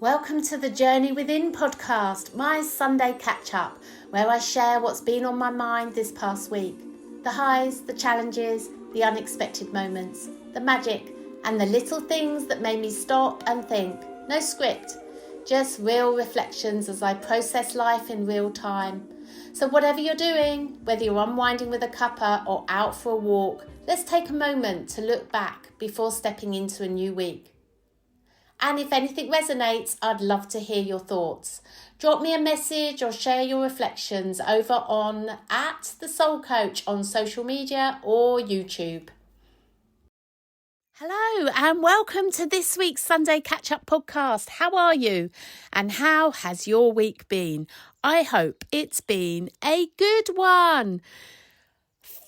Welcome to the Journey Within podcast, my Sunday catch-up, where I share what's been on my mind this past week. The highs, the challenges, the unexpected moments, the magic, and the little things that made me stop and think. No script, just real reflections as I process life in real time. So whatever you're doing, whether you're unwinding with a cuppa or out for a walk, let's take a moment to look back before stepping into a new week. And if anything resonates, I'd love to hear your thoughts. Drop me a message or share your reflections over on @thesoulcoach on social media or YouTube. Hello and welcome to this week's Sunday Catch-Up podcast. How are you? And how has your week been? I hope it's been a good one.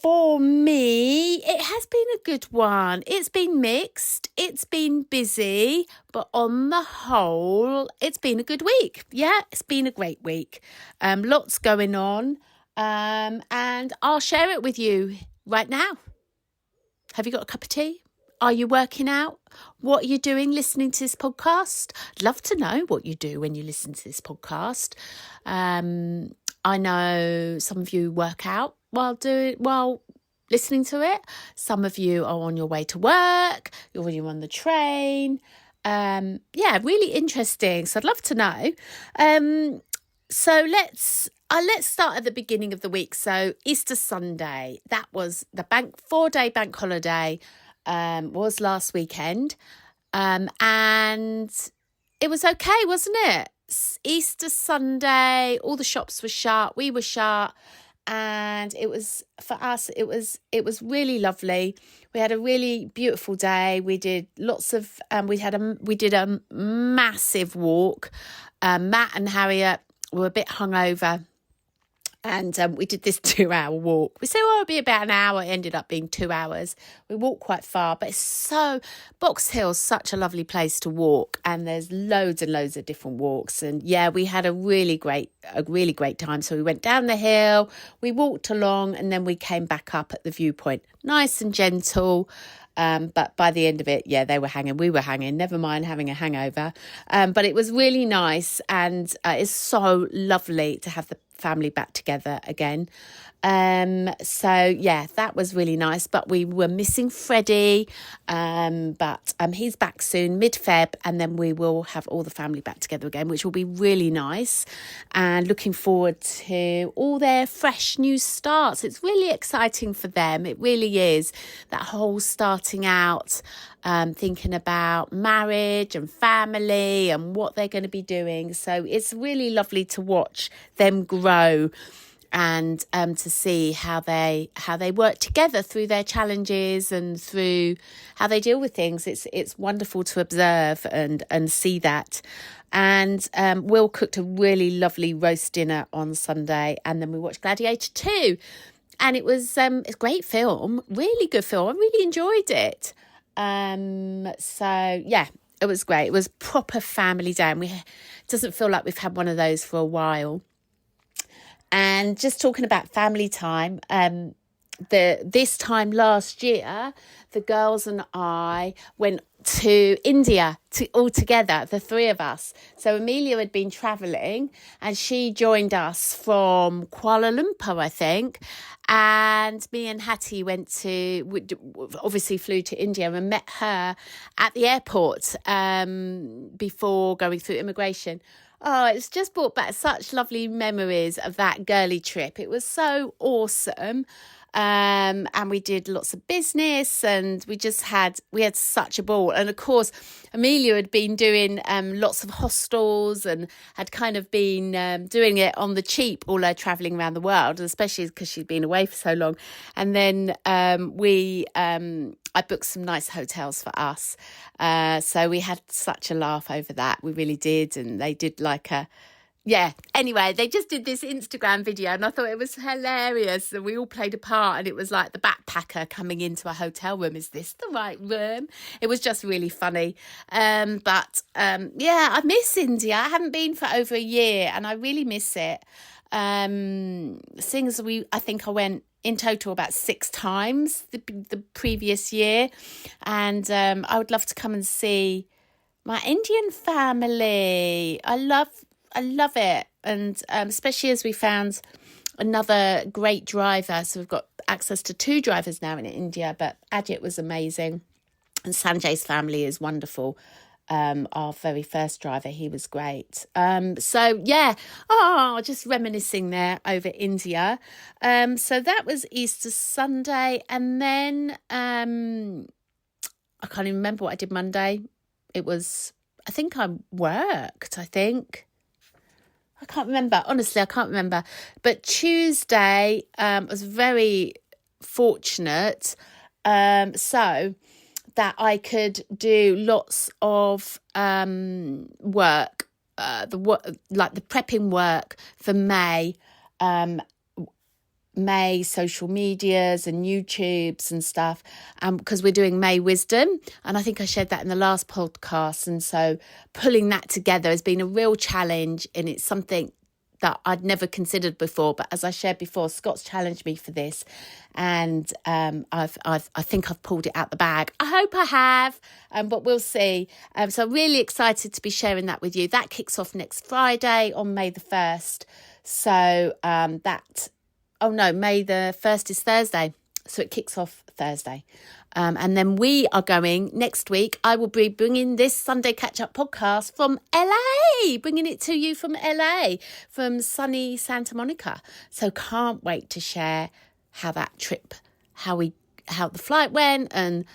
For me, it has been a good one. It's been mixed, it's been busy, but on the whole, it's been a good week. Yeah, it's been a great week. Lots going on, and I'll share it with you right now. Have you got a cup of tea? Are you working out? What are you doing listening to this podcast? I'd love to know what you do when you listen to this podcast. I know some of you work out while listening to it. Some of you are on your way to work, you're on the train. Really interesting. So I'd love to know. So let's start at the beginning of the week. So Easter Sunday, that was the 4-day bank holiday, was last weekend. And it was okay, wasn't it? Easter Sunday, all the shops were shut, we were shut, and it was, for us, it was really lovely. We had a really beautiful day. We did lots of we did a massive walk. Matt and Harriet were a bit hungover, and we did this 2-hour walk. We said, it'll be about an hour. It ended up being 2 hours. We walked quite far, but Box Hill's such a lovely place to walk, and there's loads and loads of different walks. And yeah, we had a really great time. So we went down the hill, we walked along, and then we came back up at the viewpoint. Nice and gentle. But by the end of it, yeah, they were hanging, we were hanging, never mind having a hangover. But it was really nice, and it's so lovely to have the family back together again. So yeah, that was really nice, but we were missing Freddie, but he's back soon, mid-Feb, and then we will have all the family back together again, which will be really nice, and looking forward to all their fresh new starts. It's really exciting for them, it really is, that whole starting out, thinking about marriage and family and what they're going to be doing. So it's really lovely to watch them grow, and to see how they work together through their challenges and through how they deal with things. It's wonderful to observe and see that. And Will cooked a really lovely roast dinner on Sunday, and then we watched Gladiator 2, and it was a great film, really good film. I really enjoyed it. So yeah, it was great. It was proper family day, and it doesn't feel like we've had one of those for a while. And just talking about family time, this time last year, the girls and I went to India all together, the three of us. So Amelia had been travelling, and she joined us from Kuala Lumpur, I think. And me and Hattie obviously flew to India and met her at the airport before going through immigration. Oh, it's just brought back such lovely memories of that girly trip. It was so awesome. And we did lots of business, and we had such a ball. And of course, Amelia had been doing lots of hostels and had kind of been doing it on the cheap, all her travelling around the world, especially because she'd been away for so long. And then I booked some nice hotels for us. So we had such a laugh over that. We really did. And they did anyway, they just did this Instagram video, and I thought it was hilarious. And we all played a part, and it was like the backpacker coming into a hotel room. Is this the right room? It was just really funny. I miss India. I haven't been for over a year, and I really miss it. Seeing as I think I went in total about 6 times the previous year, and I would love to come and see My Indian family. I love it. And especially as we found another great driver. So we've got access to 2 drivers now in India, but Ajit was amazing. And Sanjay's family is wonderful. Our very first driver, he was great. Just reminiscing there over India. So that was Easter Sunday. And then I can't even remember what I did Monday. I think I worked, I think. I can't remember. Honestly, I can't remember. But Tuesday, I was very fortunate so that I could do lots of work, the prepping work for May, May social medias and YouTubes and stuff, because we're doing May Wisdom, and I think I shared that in the last podcast. And so pulling that together has been a real challenge, and it's something that I'd never considered before. But as I shared before, Scott's challenged me for this, and I think I've pulled it out the bag. I hope I have, but we'll see. So I'm really excited to be sharing that with you. That kicks off next Friday on May the 1st. So May the 1st is Thursday. So it kicks off Thursday. And then we are going next week. I will be bringing this Sunday Catch-Up podcast from LA, bringing it to you from LA, from sunny Santa Monica. So can't wait to share how that trip, how the flight went and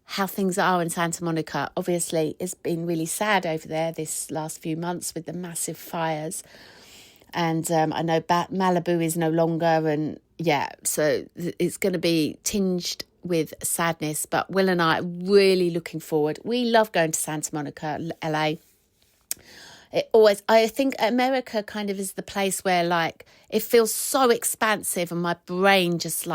how things are in Santa Monica. Obviously, it's been really sad over there this last few months with the massive fires. And I know Malibu is no longer, and so it's going to be tinged with sadness. But Will and I are really looking forward. We love going to Santa Monica, LA. I think America kind of is the place where it feels so expansive, and my brain just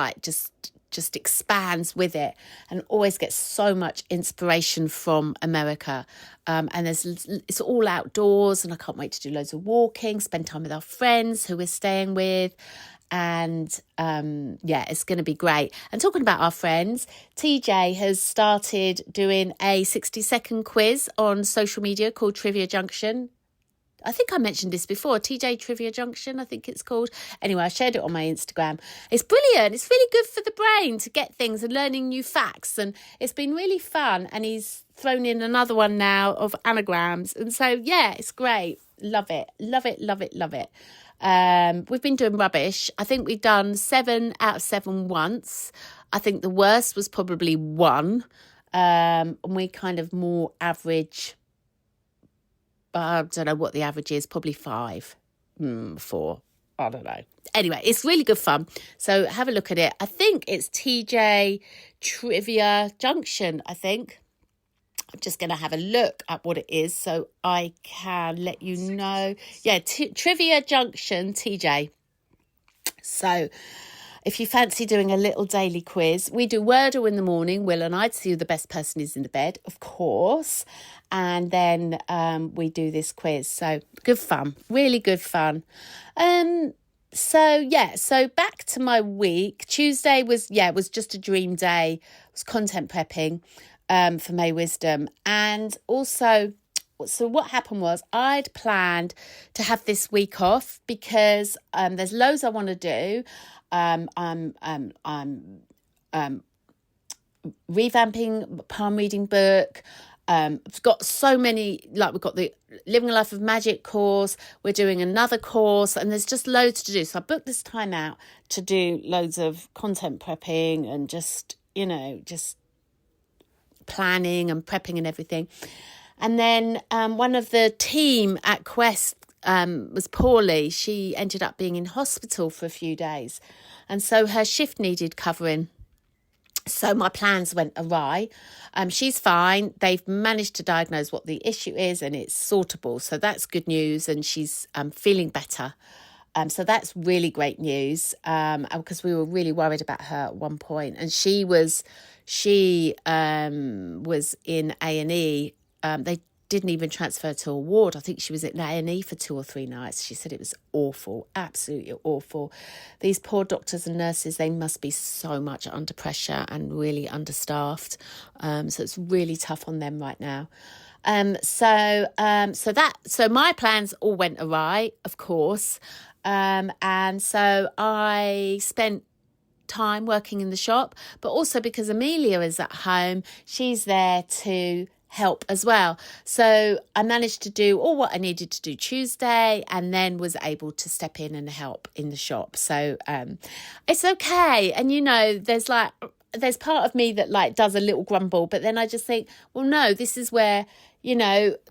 expands with it, and always gets so much inspiration from America. And it's all outdoors, and I can't wait to do loads of walking, spend time with our friends who we're staying with. And it's going to be great. And talking about our friends, TJ has started doing a 60-second quiz on social media called Trivia Junction. I think I mentioned this before, TJ Trivia Junction, I think it's called. Anyway, I shared it on my Instagram. It's brilliant. It's really good for the brain to get things and learning new facts. And it's been really fun. And he's thrown in another one now of anagrams. And so, it's great. Love it. Love it, love it, love it. We've been doing rubbish. I think we've done 7 out of 7 once. I think the worst was probably 1. And we kind of more average. I don't know what the average is, probably 5, 4, I don't know. Anyway, it's really good fun. So have a look at it. I think it's TJ Trivia Junction, I think. I'm just going to have a look at what it is so I can let you know. Yeah, Trivia Junction, TJ. So if you fancy doing a little daily quiz, we do Wordle in the morning, Will and I, to see who the best person is in the bed, of course. And then we do this quiz. So good fun, really good fun. So back to my week. Tuesday was just a dream day. It was content prepping for May Wisdom. And also, so what happened was I'd planned to have this week off because there's loads I want to do. I'm revamping palm reading book. I've got so many, we've got the Living a Life of Magic course, we're doing another course, and there's just loads to do. So I booked this time out to do loads of content prepping and just planning and prepping and everything. And then one of the team at Quest was poorly. She ended up being in hospital for a few days, and so her shift needed covering. So my plans went awry. She's fine. They've managed to diagnose what the issue is, and it's sortable. So that's good news, and she's feeling better. So that's really great news, because we were really worried about her at one point. And she was in A&E. They didn't even transfer to a ward. I think she was at A&E for 2 or 3 nights. She said it was awful, absolutely awful. These poor doctors and nurses, they must be so much under pressure and really understaffed. So it's really tough on them right now. So my plans all went awry, of course. And so I spent time working in the shop, but also because Amelia is at home, she's there to help as well. So I managed to do all what I needed to do Tuesday, and then was able to step in and help in the shop. So it's okay. And there's part of me that does a little grumble, but then I just think, well, no, this is where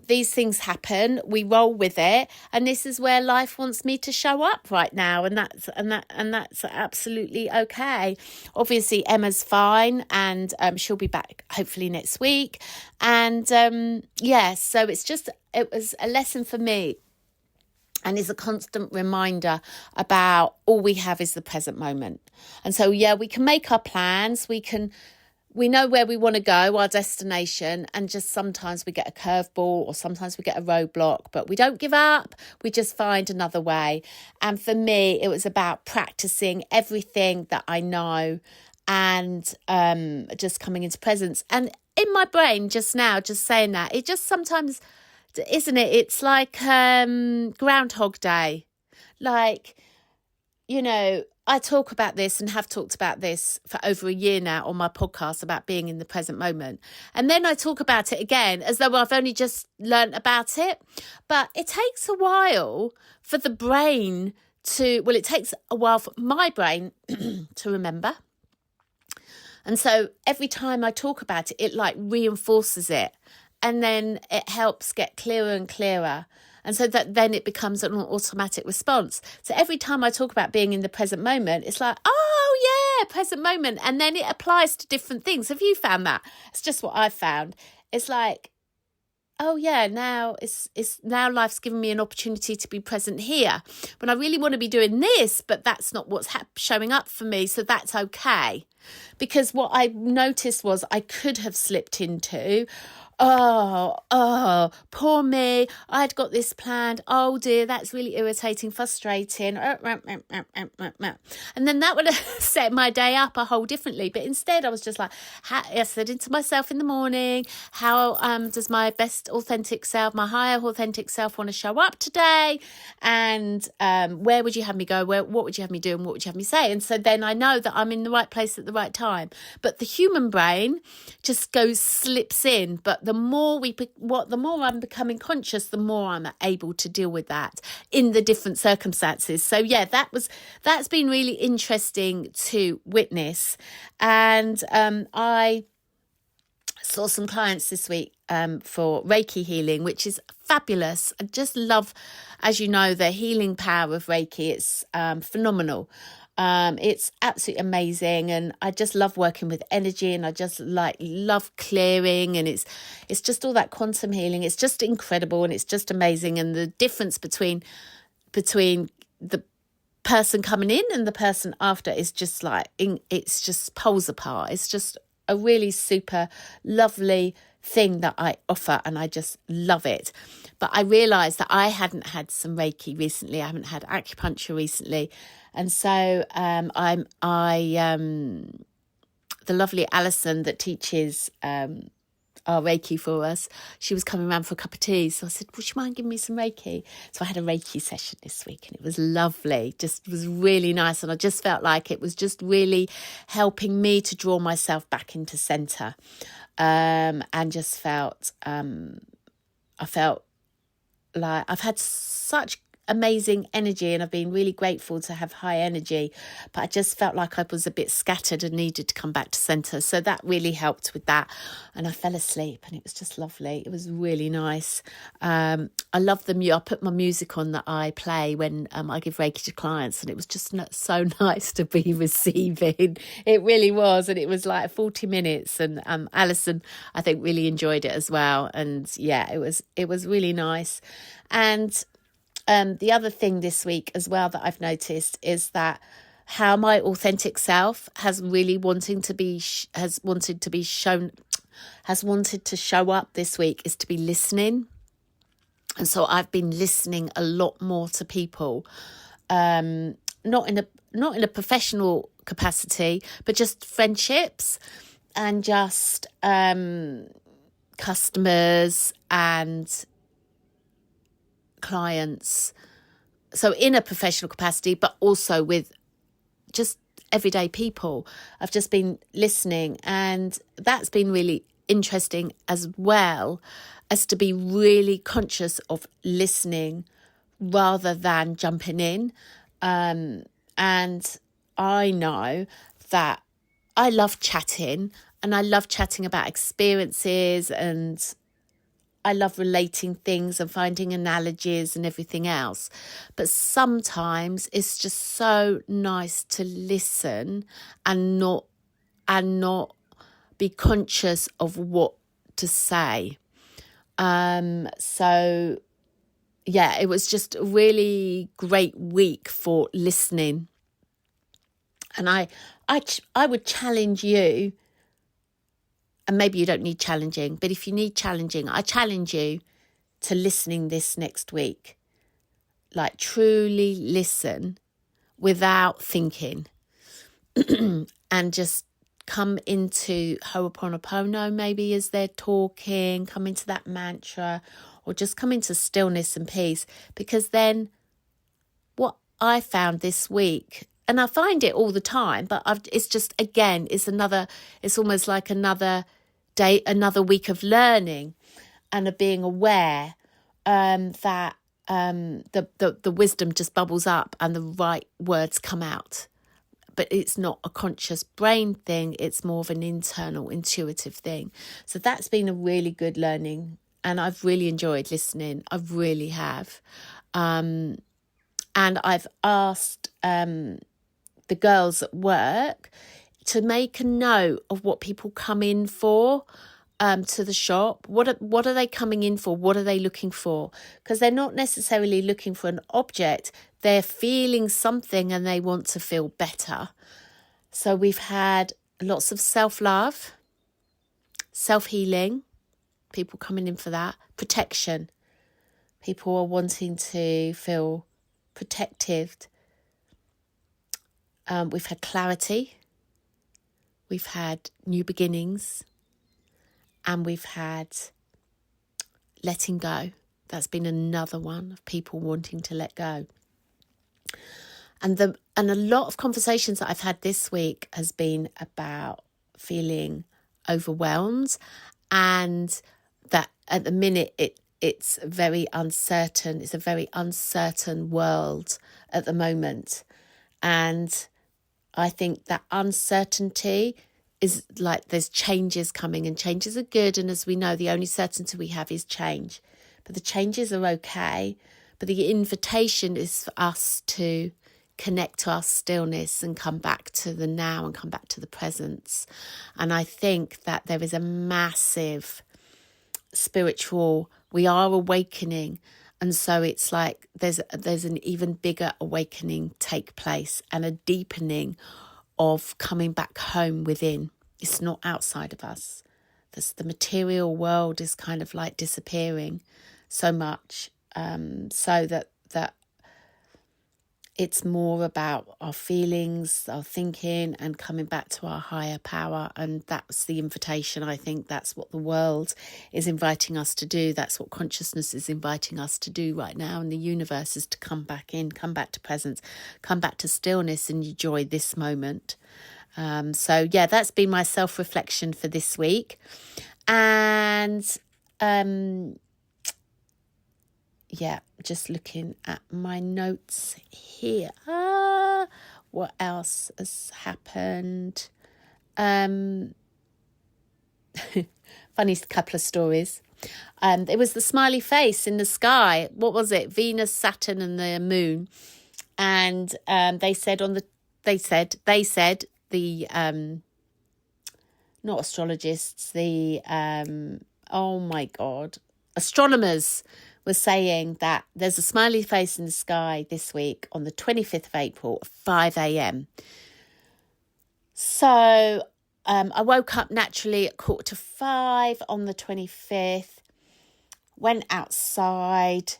these things happen, we roll with it, and this is where life wants me to show up right now, and that's absolutely okay. Obviously Emma's fine, and she'll be back hopefully next week, and so it was a lesson for me, and is a constant reminder about all we have is the present moment. And so we can make our plans, we know where we want to go, our destination, and just sometimes we get a curveball or sometimes we get a roadblock, but we don't give up. We just find another way. And for me, it was about practicing everything that I know and just coming into presence. And in my brain just now, just saying that, it just sometimes, isn't it? It's like Groundhog Day. I talk about this and have talked about this for over a year now on my podcast about being in the present moment. And then I talk about it again as though I've only just learnt about it. But it takes a while for the brain it takes a while for my brain to remember. And so every time I talk about it, it reinforces it. And then it helps get clearer and clearer. And so that then it becomes an automatic response. So every time I talk about being in the present moment, it's oh yeah, present moment. And then it applies to different things. Have you found that? It's just what I've found. It's oh yeah, now now life's given me an opportunity to be present here. When I really want to be doing this, but that's not what's showing up for me. So that's okay. Because what I noticed was I could have slipped into, oh, poor me, I'd got this planned, oh dear, that's really irritating, frustrating, and then that would have set my day up a whole differently. But instead I was just I said into myself in the morning, how does my best authentic self, my higher authentic self, want to show up today, and where would you have me go, what would you have me do, and what would you have me say? And so then I know that I'm in the right place at the right time. But the human brain just slips in. But the more I'm becoming conscious, the more I'm able to deal with that in the different circumstances. So yeah, that's been really interesting to witness. And I saw some clients this week for Reiki healing, which is fabulous. I just love, as you know, the healing power of Reiki. It's phenomenal. It's absolutely amazing, and I just love working with energy, and I just love clearing, and it's just all that quantum healing. It's just incredible, and it's just amazing. And the difference between the person coming in and the person after is just it's just poles apart. It's just a really super lovely thing that I offer, and I just love it. But I realised that I hadn't had some Reiki recently. I haven't had acupuncture recently. And so the lovely Alison that teaches our Reiki for us, she was coming around for a cup of tea. So I said, would you mind giving me some Reiki? So I had a Reiki session this week, and it was lovely. Just was really nice. And I just felt like it was just really helping me to draw myself back into centre. And just felt, I felt like I've had such amazing energy, and I've been really grateful to have high energy, but I just felt like I was a bit scattered and needed to come back to centre. So that really helped with that, and I fell asleep, and it was just lovely. It was really nice. I love I put my music on that I play when I give Reiki to clients, and it was just so nice to be receiving. It really was, and it was 40 minutes, and Alison, I think, really enjoyed it as well. And yeah, it was really nice. And the other thing this week as well that I've noticed is that how my authentic self has really wanted to show up this week is to be listening. And so I've been listening a lot more to people, not in a professional capacity, but just friendships and just customers and clients. So in a professional capacity, but also with just everyday people. I've just been listening, and that's been really interesting, as well as to be really conscious of listening rather than jumping in. And I know that I love chatting, and I love chatting about experiences, and I love relating things and finding analogies and everything else. But sometimes it's just so nice to listen and not be conscious of what to say. So yeah, it was just a really great week for listening. And I would challenge you, and maybe you don't need challenging, but if you need challenging, I challenge you to listening this next week. Like, truly listen without thinking and just come into Ho'oponopono maybe as they're talking, come into that mantra, or just come into stillness and peace. Because then what I found this week, and I find it all the time, but it's just, again, it's almost like another day, another week of learning and of being aware that the wisdom just bubbles up and the right words come out. But it's not a conscious brain thing. It's more of an internal, intuitive thing. So that's been a really good learning. And I've really enjoyed listening. I really have. And I've asked the girls at work to make a note of what people come in for to the shop. What are they coming in for? What are they looking for? Because they're not necessarily looking for an object. They're feeling something and they want to feel better. So we've had lots of self-love, self-healing, people coming in for that. Protection. People are wanting to feel protected. We've had clarity. We've had new beginnings. And we've had letting go. That's been another one of people wanting to let go. And a lot of conversations that I've had this week has been about feeling overwhelmed, and that at the minute it's very uncertain. It's a very uncertain world at the moment. And I think that uncertainty is like, there's changes coming, and changes are good. And as we know, the only certainty we have is change. But the changes are okay. But the invitation is for us to connect to our stillness and come back to the now and come back to the presence. And I think that there is a massive spiritual, we are awakening. And so it's like there's an even bigger awakening take place, and a deepening of coming back home within. It's not outside of us. The material world is kind of like disappearing so much, so that it's more about our feelings, our thinking, and coming back to our higher power. And that's the invitation. I think that's what the world is inviting us to do. That's what consciousness is inviting us to do right now. And the universe is to come back in, come back to presence, come back to stillness, and enjoy this moment. So yeah, that's been my self-reflection for this week. And yeah, just looking at my notes here. What else has happened? Funny couple of stories. It was the smiley face in the sky. What was it? Venus, Saturn, and the moon. And they said the not astrologists, the astronomers were saying that there's a smiley face in the sky this week on the 25th of April at 5 a.m. So I woke up naturally at 4:45 on the 25th, went outside.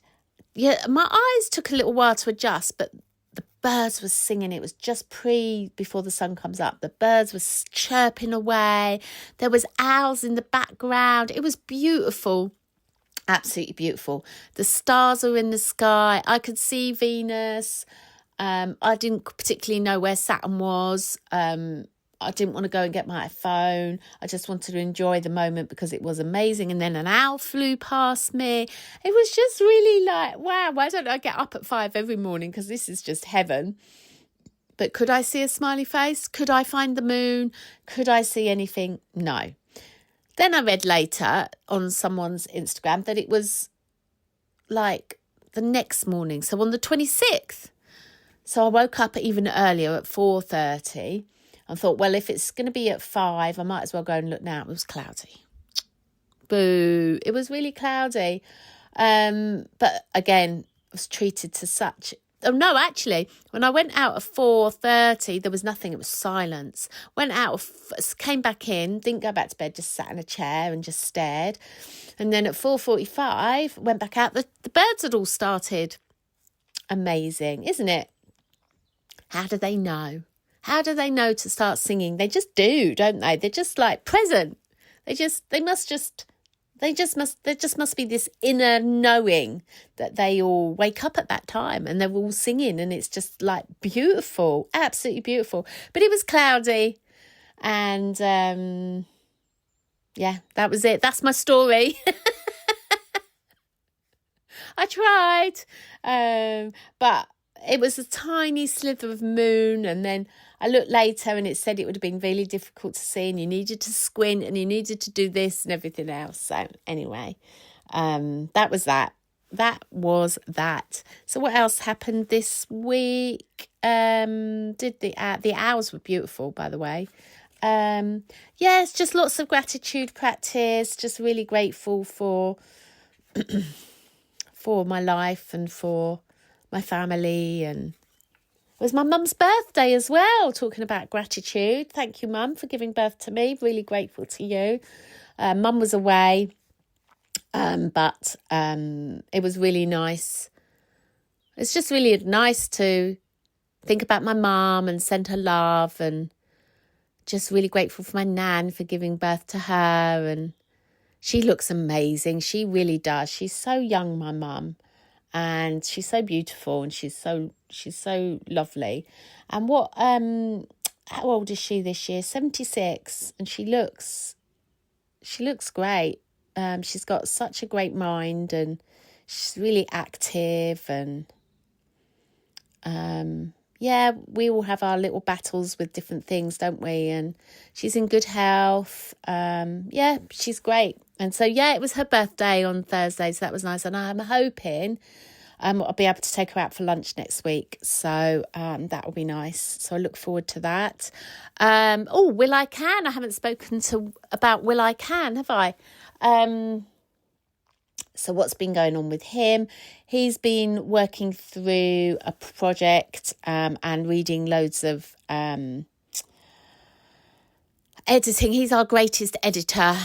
Yeah, my eyes took a little while to adjust, but the birds were singing. It was just before the sun comes up. The birds were chirping away. There was owls in the background. It was beautiful. Absolutely beautiful. The stars are in the sky. I could see Venus. I didn't particularly know where Saturn was. I didn't want to go and get my phone. I just wanted to enjoy the moment because it was amazing. And then an owl flew past me. It was just really like, wow, why don't I get up at 5 every morning? Because this is just heaven. But could I see a smiley face? Could I find the moon? Could I see anything? No. Then I read later on someone's Instagram that it was like the next morning. So on the 26th. So I woke up even earlier at 4:30 and thought, well, if it's going to be at 5, I might as well go and look now. It was cloudy. Boo. It was really cloudy. But again, I was treated to such... Oh, no, actually, when I went out at 4:30, there was nothing. It was silence. Went out, came back in, didn't go back to bed, just sat in a chair and just stared. And then at 4:45, went back out. The birds had all started. Amazing, isn't it? How do they know? How do they know to start singing? They just do, don't they? They're just like present. There just must be this inner knowing that they all wake up at that time and they're all singing, and it's just like beautiful, absolutely beautiful. But it was cloudy, and yeah, that was it. That's my story. I tried, but it was a tiny slither of moon, and then I looked later and it said it would have been really difficult to see, and you needed to squint and you needed to do this and everything else. So anyway, that was that. That was that. So what else happened this week? The hours were beautiful, by the way. It's just lots of gratitude practice. Just really grateful for for my life and for my family, and it was my mum's birthday as well. Talking about gratitude, thank you, Mum, for giving birth to me. Really grateful to you. Mum was away, but it was really nice. It's just really nice to think about my mum and send her love, and just really grateful for my nan for giving birth to her. And she looks amazing. She really does. She's so young, my mum. And she's so beautiful, and she's so lovely. And how old is she this year? 76, and she looks great. She's got such a great mind, and she's really active, and we all have our little battles with different things, don't we? And she's in good health. She's great. And so, it was her birthday on Thursday, so that was nice. And I'm hoping I'll be able to take her out for lunch next week. So that will be nice. So I look forward to that. Will I Can? I haven't spoken about Will I Can, have I? So what's been going on with him? He's been working through a project and reading loads of editing. He's our greatest editor.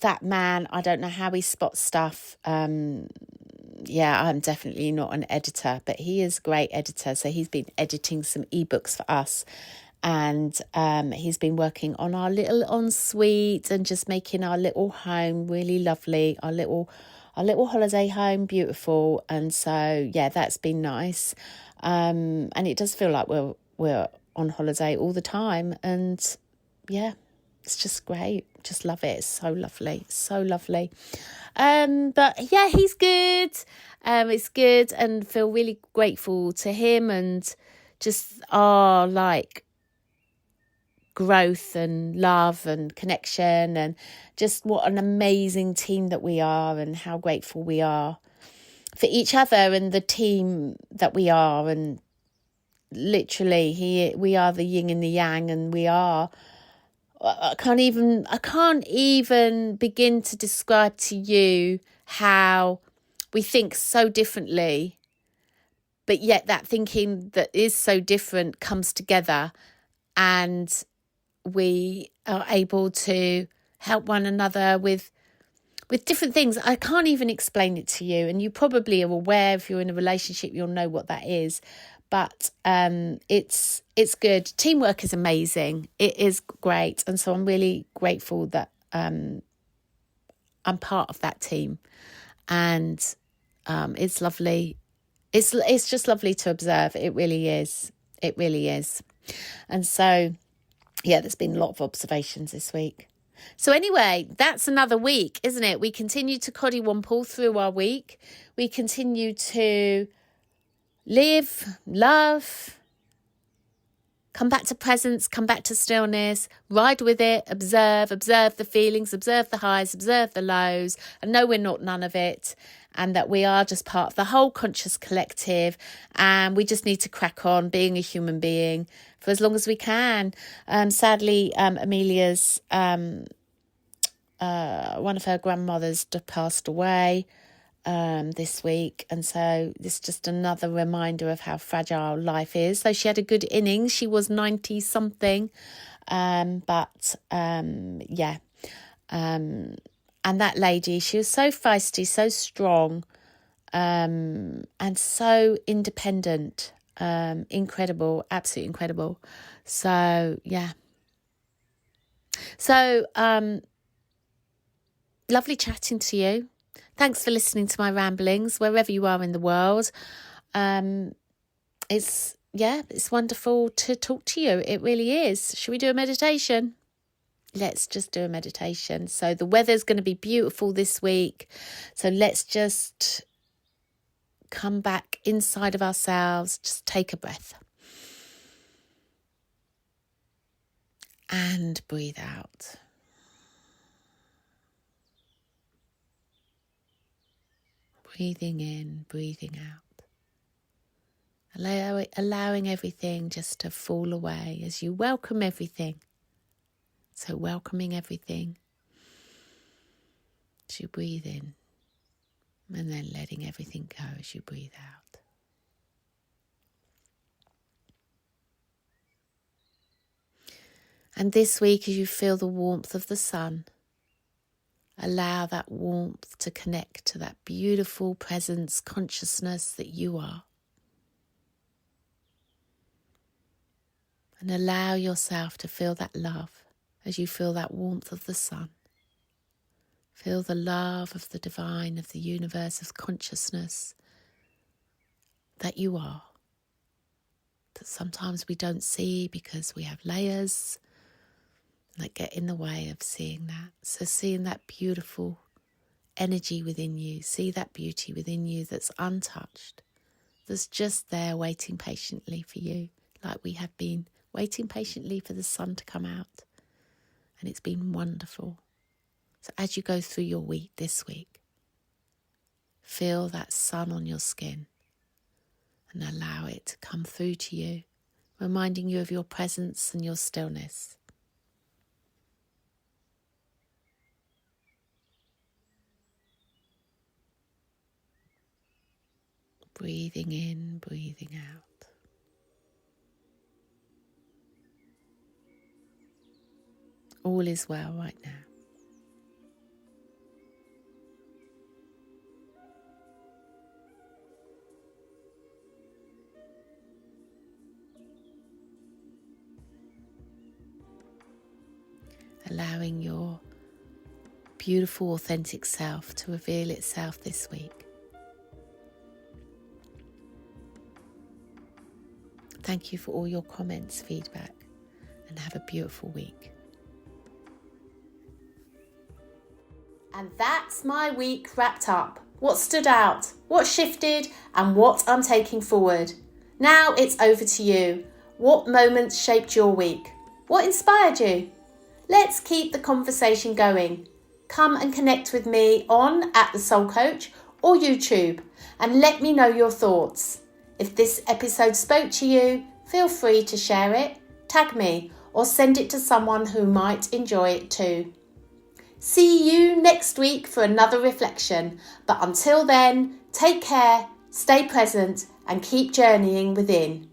That man, I don't know how he spots stuff. I'm definitely not an editor, but he is a great editor. So he's been editing some ebooks for us, and he's been working on our little ensuite and just making our little home really lovely. Our little holiday home, beautiful. And so that's been nice. And it does feel like we're on holiday all the time, and it's just great. Just love it. It's so lovely. So lovely. He's good. It's good, and feel really grateful to him, and just our growth and love and connection, and just what an amazing team that we are, and how grateful we are for each other and the team that we are. And literally we are the yin and the yang, and we are... I can't even begin to describe to you how we think so differently, but yet that thinking that is so different comes together, and we are able to help one another with different things. I can't even explain it to you, and you probably are aware, if you're in a relationship, you'll know what that is. But it's good. Teamwork is amazing. It is great. And so I'm really grateful that I'm part of that team. And it's lovely. It's just lovely to observe. It really is. It really is. And so, yeah, there's been a lot of observations this week. So anyway, that's another week, isn't it? We continue to coddywomple through our week. We continue to live, love, come back to presence, come back to stillness, ride with it, observe the feelings, observe the highs, observe the lows, and know we're not none of it, and that we are just part of the whole conscious collective, and we just need to crack on being a human being for as long as we can. Sadly, Amelia's, one of her grandmothers passed away this week, and so this is just another reminder of how fragile life is. Though she had a good innings, she was 90 something, and that lady, she was so feisty, so strong, and so independent, incredible, absolutely incredible. So lovely chatting to you. Thanks for listening to my ramblings, wherever you are in the world. It's wonderful to talk to you. It really is. Should we do a meditation? Let's just do a meditation. So the weather's going to be beautiful this week. So let's just come back inside of ourselves. Just take a breath. And breathe out. Breathing in, breathing out. Allowing everything just to fall away as you welcome everything. So welcoming everything as you breathe in, and then letting everything go as you breathe out. And this week, as you feel the warmth of the sun, allow that warmth to connect to that beautiful presence, consciousness that you are. And allow yourself to feel that love as you feel that warmth of the sun. Feel the love of the divine, of the universe, of consciousness that you are. That sometimes we don't see because we have layers that get in the way of seeing that. So seeing that beautiful energy within you, see that beauty within you that's untouched, that's just there waiting patiently for you, like we have been waiting patiently for the sun to come out. And it's been wonderful. So as you go through your week this week, feel that sun on your skin and allow it to come through to you, reminding you of your presence and your stillness. Breathing in, breathing out. All is well right now. Allowing your beautiful, authentic self to reveal itself this week. Thank you for all your comments, feedback, and have a beautiful week. And that's my week wrapped up. What stood out, what shifted, and what I'm taking forward. Now it's over to you. What moments shaped your week? What inspired you? Let's keep the conversation going. Come and connect with me on @TheSoulCoach or YouTube and let me know your thoughts. If this episode spoke to you, feel free to share it, tag me, or send it to someone who might enjoy it too. See you next week for another reflection. But until then, take care, stay present, and keep journeying within.